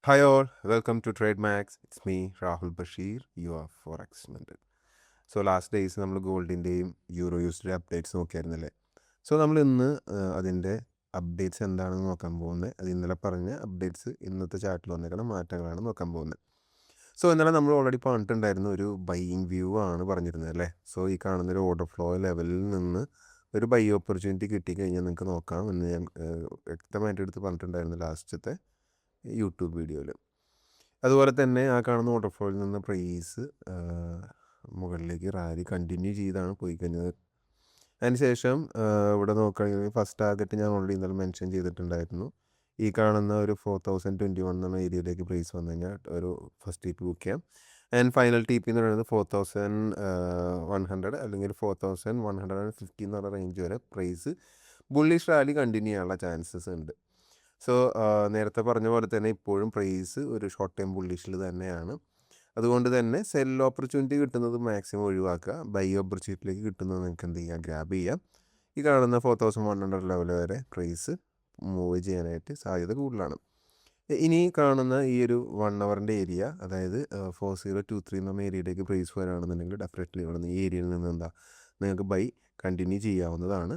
Hi all, welcome to TradeMax. It's me, Rahul Bashir, your Forex mentor. So last days നമ്മൾ ഗോൾഡിൻ്റെയും euro യൂസ്ഡിൻ്റെ updates നോക്കിയായിരുന്നല്ലേ. So നമ്മൾ ഇന്ന് അതിൻ്റെ updates എന്താണെന്ന് നോക്കാൻ പോകുന്നത്. അത് ഇന്നലെ പറഞ്ഞ അപ്ഡേറ്റ്സ് ഇന്നത്തെ ചാർട്ടിൽ വന്നേക്കുന്ന മാറ്റങ്ങളാണ് നോക്കാൻ പോകുന്നത്. സോ ഇന്നലെ നമ്മൾ ഓൾറെഡി പറഞ്ഞിട്ടുണ്ടായിരുന്നു ഒരു ബൈയിങ് വ്യൂ ആണ് പറഞ്ഞിരുന്നത് അല്ലേ. സോ ഈ കാണുന്ന ഒരു ഓർഡർ ഫ്ലോ ലെവലിൽ നിന്ന് ഒരു ബൈ ഓപ്പർച്യൂണിറ്റി കിട്ടിക്കഴിഞ്ഞാൽ നിങ്ങൾക്ക് നോക്കാം എന്ന് ഞാൻ വ്യക്തമായിട്ട് എടുത്ത് പറഞ്ഞിട്ടുണ്ടായിരുന്നു ലാസ്റ്റത്തെ യൂട്യൂബ് വീഡിയോയിൽ. അതുപോലെ തന്നെ ആ കാണുന്ന വാട്ടർഫോളിൽ നിന്ന് പ്രൈസ് മുകളിലേക്ക് റാലി കണ്ടിന്യൂ ചെയ്താണ് പോയി കഴിഞ്ഞത്. അതിനുശേഷം ഇവിടെ നോക്കുകയാണെങ്കിൽ ഫസ്റ്റ് ടാർഗറ്റ് ഞാൻ ഓൾറെഡി ഇന്നലെ മെൻഷൻ ചെയ്തിട്ടുണ്ടായിരുന്നു. ഈ കാണുന്ന ഒരു 4021 എന്ന ഏരിയയിലേക്ക് പ്രൈസ് വന്നു കഴിഞ്ഞാൽ ഒരു ഫസ്റ്റ് ടി പി ബുക്ക് ചെയ്യാം. ആൻഡ് ഫൈനൽ ടി പി എന്ന് പറയുന്നത് 4100 അല്ലെങ്കിൽ 4150 എന്ന് പറയുന്ന റേഞ്ച് വരെ പ്രൈസ് ബുള്ളിഷ് റാലി കണ്ടിന്യൂ ചെയ്യാനുള്ള ചാൻസസ് ഉണ്ട്. സോ നേരത്തെ പറഞ്ഞ പോലെ തന്നെ ഇപ്പോഴും പ്രൈസ് ഒരു ഷോർട്ട് ടൈം ബുള്ളിഷിൽ തന്നെയാണ്. അതുകൊണ്ട് തന്നെ സെൽ ഓപ്പർച്യൂണിറ്റി കിട്ടുന്നത് മാക്സിമം ഒഴിവാക്കുക. ബൈ ഓപ്പർച്യൂണിറ്റിയിലേക്ക് കിട്ടുന്നത് നിങ്ങൾക്ക് എന്ത് ചെയ്യാം, ഗ്രാബ് ചെയ്യാം. ഈ കാണുന്ന 4100 ലെവൽ വരെ പ്രൈസ് മൂവ് ചെയ്യാനായിട്ട് സാധ്യത കൂടുതലാണ്. ഇനി കാണുന്ന ഈ ഒരു 1 അവറിൻ്റെ ഏരിയ, അതായത് 4023 എന്ന ഏരിയയിലേക്ക് പ്രൈസ് വരാണെന്നുണ്ടെങ്കിൽ ഡെഫിനറ്റ്ലി ഇവിടെ നിന്ന് ഈ ഏരിയയിൽ നിന്ന് നിങ്ങൾക്ക് ബൈ കണ്ടിന്യൂ ചെയ്യാവുന്നതാണ്.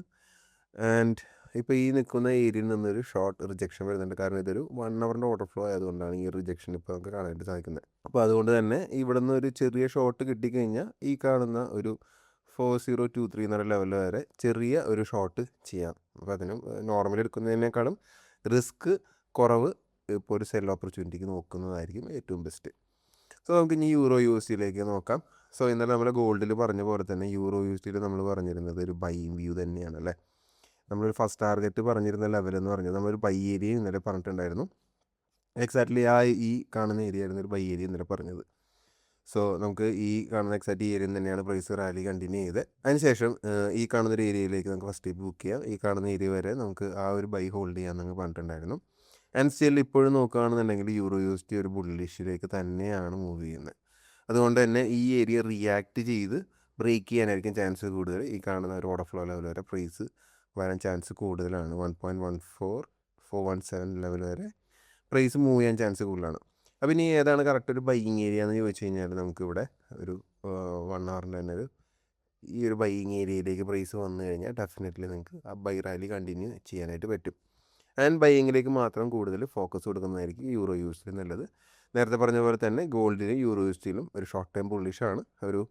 ആൻഡ് ഇപ്പോൾ ഈ നിൽക്കുന്ന ഏരിയയിൽ നിന്നൊരു ഷോർട്ട് റിജക്ഷൻ വരുന്നുണ്ട്. കാരണം ഇതൊരു 1 അവറിൻ്റെ ഓർഡർ ഫ്ലോ ആയതുകൊണ്ടാണ് ഈ റിജക്ഷൻ ഇപ്പോൾ നമുക്ക് കാണാനായിട്ട് സാധിക്കുന്നത്. അപ്പോൾ അതുകൊണ്ട് തന്നെ ഇവിടെ നിന്ന് ഒരു ചെറിയ ഷോർട്ട് കിട്ടിക്കഴിഞ്ഞാൽ ഈ കാണുന്ന ഒരു 4023 എന്നുള്ള ലെവൽ വരെ ചെറിയ ഒരു ഷോർട്ട് ചെയ്യാം. അപ്പോൾ അതിനും നോർമലി എടുക്കുന്നതിനേക്കാളും റിസ്ക് കുറവ് ഇപ്പോൾ ഒരു സെൽ ഓപ്പർച്യൂണിറ്റിക്ക് നോക്കുന്നതായിരിക്കും ഏറ്റവും ബെസ്റ്റ്. സോ നമുക്ക് ഇനി യൂറോ യു എസ് ഡിയിലേക്ക് നോക്കാം. സോ ഇന്നലെ നമ്മൾ ഗോൾഡിൽ പറഞ്ഞ പോലെ തന്നെ യൂറോ യു എസ് ഡിയിൽ നമ്മൾ പറഞ്ഞിരുന്നത് ഒരു ബൈയിങ് വ്യൂ തന്നെയാണ് അല്ലേ. നമ്മളൊരു ഫസ്റ്റ് ടാർഗറ്റ് പറഞ്ഞിരുന്ന ലെവൽ എന്ന് പറഞ്ഞത് നമ്മളൊരു ബൈ ഏരിയ ഇന്നലെ പറഞ്ഞിട്ടുണ്ടായിരുന്നു. എക്സാക്ട്ലി ഈ കാണുന്ന ഏരിയ ആയിരുന്നു ഒരു ബൈ ഏരിയ ഇന്നലെ പറഞ്ഞത്. സോ നമുക്ക് ഈ കാണുന്ന എക്സാക്റ്റ് ഏരിയയിൽ തന്നെയാണ് പ്രൈസ് റാലി കണ്ടിന്യൂ ചെയ്ത്. അതിനുശേഷം ഈ കാണുന്നൊരു ഏരിയയിലേക്ക് നമുക്ക് ഫസ്റ്റ് ടിപ്പ് ബുക്ക് ചെയ്യാം. ഈ കാണുന്ന ഏരിയ വരെ നമുക്ക് ആ ഒരു ബൈ ഹോൾഡ് ചെയ്യാമെന്ന് പറഞ്ഞിട്ടുണ്ടായിരുന്നു. ആൻഡ് സ്റ്റിൽ ഇപ്പോഴും നോക്കുകയാണെന്നുണ്ടെങ്കിൽ യൂറോ യു എസ് ഡി ഒരു ബുള്ളിഷിലേക്ക് തന്നെയാണ് മൂവ് ചെയ്യുന്നത്. അതുകൊണ്ട് തന്നെ ഈ ഏരിയ റിയാക്ട് ചെയ്ത് ബ്രേക്ക് ചെയ്യാനായിരിക്കും ചാൻസ് കൂടുതൽ. ഈ കാണുന്ന ഒരു ഓർഡർ ഫ്ലോ ലെവൽ വരെ പ്രൈസ് വരാൻ ചാൻസ് കൂടുതലാണ്. 1.14417 ലെവൽ വരെ പ്രൈസ് മൂവ് ചെയ്യാൻ ചാൻസ് കൂടുതലാണ്. അപ്പോൾ ഇനി ഏതാണ് കറക്റ്റ് ഒരു ബൈയിങ് ഏരിയ എന്ന് ചോദിച്ചു കഴിഞ്ഞാൽ നമുക്കിവിടെ ഒരു 1 അവറിൻ്റെ തന്നെ ഈ ഒരു ബൈയിങ് ഏരിയയിലേക്ക് പ്രൈസ് വന്നു കഴിഞ്ഞാൽ ഡെഫിനറ്റ്ലി നിങ്ങൾക്ക് ആ ബൈ റാലി കണ്ടിന്യൂ ചെയ്യാനായിട്ട് പറ്റും. ആൻഡ് ബൈയിങ്ങിലേക്ക് മാത്രം കൂടുതൽ ഫോക്കസ് കൊടുക്കുന്നതായിരിക്കും യൂറോ യു എസ് ഡി നല്ലത്. നേരത്തെ പറഞ്ഞ പോലെ തന്നെ ഗോൾഡിലും യൂറോ യു എസ് ഡിയിലും ഒരു ഷോർട്ട് ടൈം ബുള്ളിഷാണ്. ഒരു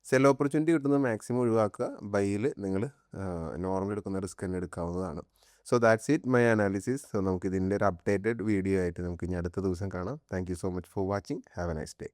സെൽ ഓപ്പർച്യൂണിറ്റി കിട്ടുന്നത് മാക്സിമം ഒഴിവാക്കുക. ബൈയിൽ നിങ്ങൾ നോർമൽ എടുക്കുന്ന റിസ്ക് തന്നെ എടുക്കാവുന്നതാണ്. So that's it my analysis. So നമുക്കിതിൻ്റെ ഒരു അപ്ഡേറ്റഡ് വീഡിയോ ആയിട്ട് നമുക്ക് ഇനി അടുത്ത ദിവസം കാണാം. Thank you so much for watching. Have A nice day.